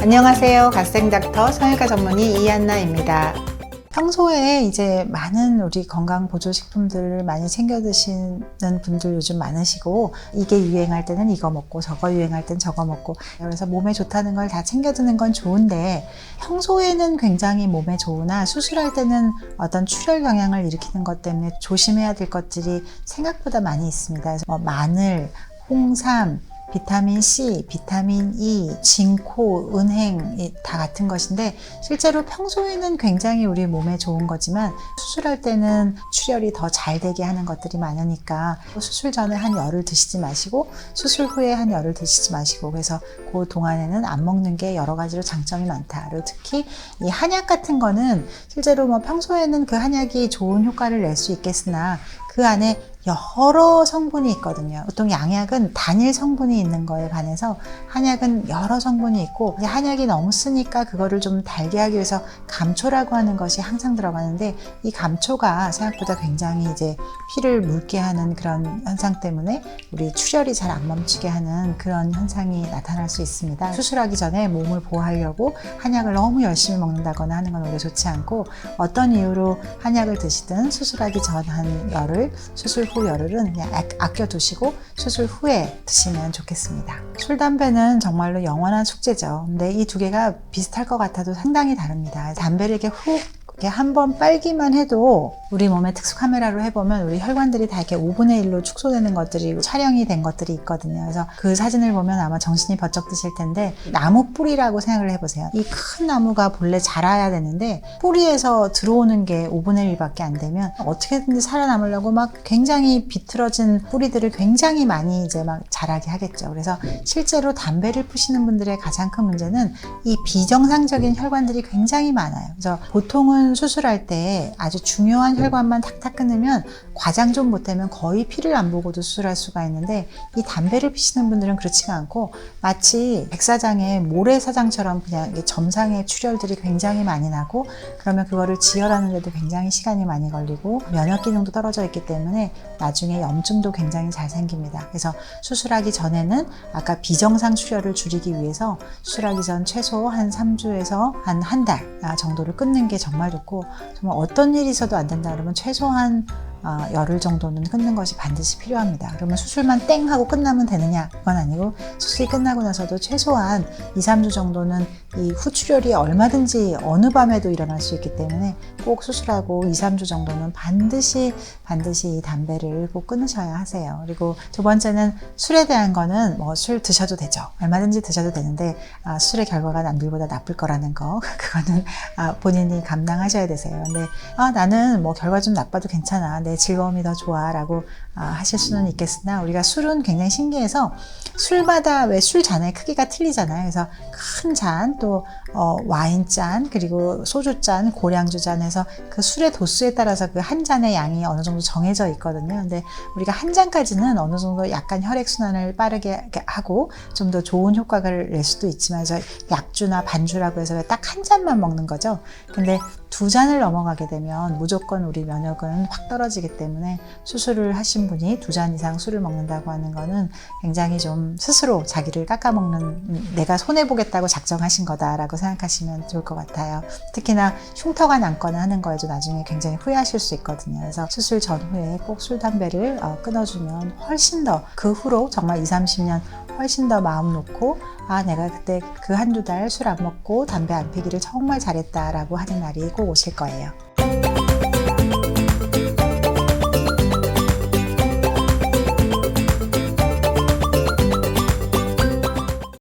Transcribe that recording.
안녕하세요. 갓생닥터 성형외과 전문의 이한나입니다. 평소에 이제 많은 우리 건강보조식품들을 많이 챙겨 드시는 분들 요즘 많으시고, 이게 유행할 때는 이거 먹고 저거 유행할 땐 저거 먹고, 그래서 몸에 좋다는 걸 다 챙겨 드는 건 좋은데, 평소에는 굉장히 몸에 좋으나 수술할 때는 어떤 출혈 경향을 일으키는 것 때문에 조심해야 될 것들이 생각보다 많이 있습니다. 그래서 마늘, 홍삼, 비타민 C, 비타민 E, 진코, 은행 다 같은 것인데, 실제로 평소에는 굉장히 우리 몸에 좋은 거지만 수술할 때는 출혈이 더 잘 되게 하는 것들이 많으니까 수술 전에 한 열을 드시지 마시고 수술 후에 한 열을 드시지 마시고, 그래서 그 동안에는 안 먹는 게 여러 가지로 장점이 많다. 그리고 특히 이 한약 같은 거는 실제로 평소에는 그 한약이 좋은 효과를 낼 수 있겠으나 그 안에 여러 성분이 있거든요. 보통 양약은 단일 성분이 있는 거에 반해서 한약은 여러 성분이 있고, 한약이 너무 쓰니까 그거를 좀 달게 하기 위해서 감초라고 하는 것이 항상 들어가는데, 이 감초가 생각보다 굉장히 이제 피를 묽게 하는 그런 현상 때문에 우리 출혈이 잘 안 멈추게 하는 그런 현상이 나타날 수 있습니다. 수술하기 전에 몸을 보호하려고 한약을 너무 열심히 먹는다거나 하는 건 오히려 좋지 않고, 어떤 이유로 한약을 드시든 수술하기 전 한 열을, 수술 후 열흘은 그냥 아껴두시고 수술 후에 드시면 좋겠습니다. 술, 담배는 정말로 영원한 숙제죠. 근데 이 두 개가 비슷할 것 같아도 상당히 다릅니다. 담배를 이렇게 훅 한번 빨기만 해도 우리 몸에 특수 카메라로 해보면 우리 혈관들이 다 이렇게 5분의 1로 축소되는 것들이 촬영이 된 것들이 있거든요. 그래서 그 사진을 보면 아마 정신이 번쩍 드실 텐데, 나무 뿌리라고 생각을 해보세요. 이 큰 나무가 본래 자라야 되는데 뿌리에서 들어오는 게 5분의 1밖에 안 되면 어떻게든지 살아남으려고 굉장히 비틀어진 뿌리들을 굉장히 많이 이제 자라게 하겠죠. 그래서 실제로 담배를 피우시는 분들의 가장 큰 문제는 이 비정상적인 혈관들이 굉장히 많아요. 그래서 보통은 수술할 때 아주 중요한 혈관만 탁탁 끊으면 과장 좀 못되면 거의 피를 안 보고도 수술할 수가 있는데, 이 담배를 피시는 분들은 그렇지가 않고 마치 백사장의 모래사장처럼 그냥 점상의 출혈들이 굉장히 많이 나고, 그러면 그거를 지혈하는 데도 굉장히 시간이 많이 걸리고 면역 기능도 떨어져 있기 때문에 나중에 염증도 굉장히 잘 생깁니다. 그래서 수술하기 전에는 아까 비정상 출혈을 줄이기 위해서 수술하기 전 최소 한 3주에서 한 달 정도를 끊는 게 정말 좋고, 정말 어떤 일이 있어도 안 된다 그러면 최소한 열흘 정도는 끊는 것이 반드시 필요합니다. 그러면 수술만 땡 하고 끝나면 되느냐? 그건 아니고, 수술이 끝나고 나서도 최소한 2, 3주 정도는 이 후출혈이 얼마든지 어느 밤에도 일어날 수 있기 때문에 꼭 수술하고 2, 3주 정도는 반드시 이 담배를 꼭 끊으셔야 하세요. 그리고 두 번째는 술에 대한 거는 술 드셔도 되죠. 얼마든지 드셔도 되는데 술의 결과가 남들보다 나쁠 거라는 거, 그거는 본인이 감당하셔야 되세요. 근데 나는 결과 좀 나빠도 괜찮아, 내 즐거움이 더 좋아 라고 하실 수는 있겠으나, 우리가 술은 굉장히 신기해서 술마다 왜 술 잔의 크기가 틀리잖아요. 그래서 큰 잔, 또 와인잔, 그리고 소주잔, 고량주잔 해서 그 술의 도수에 따라서 그 한 잔의 양이 어느 정도 정해져 있거든요. 근데 우리가 한 잔까지는 어느 정도 약간 혈액순환을 빠르게 하고 좀 더 좋은 효과를 낼 수도 있지만, 저 약주나 반주라고 해서 딱 한 잔만 먹는 거죠. 근데 두 잔을 넘어가게 되면 무조건 우리 면역은 확 떨어지기 때문에, 수술을 하신 분이 두 잔 이상 술을 먹는다고 하는 거는 굉장히 좀 스스로 자기를 깎아먹는, 내가 손해보겠다고 작정하신 거다라고 생각하시면 좋을 것 같아요. 특히나 흉터가 남거나 하는 거에도 나중에 굉장히 후회하실 수 있거든요. 그래서 수술 전후에 꼭 술, 담배를 끊어주면 훨씬 더 그 후로 정말 20, 30년 훨씬 더 마음 놓고, 내가 그때 그 한두 달 술 안 먹고 담배 안 피기를 정말 잘했다라고 하는 날이 꼭 오실 거예요.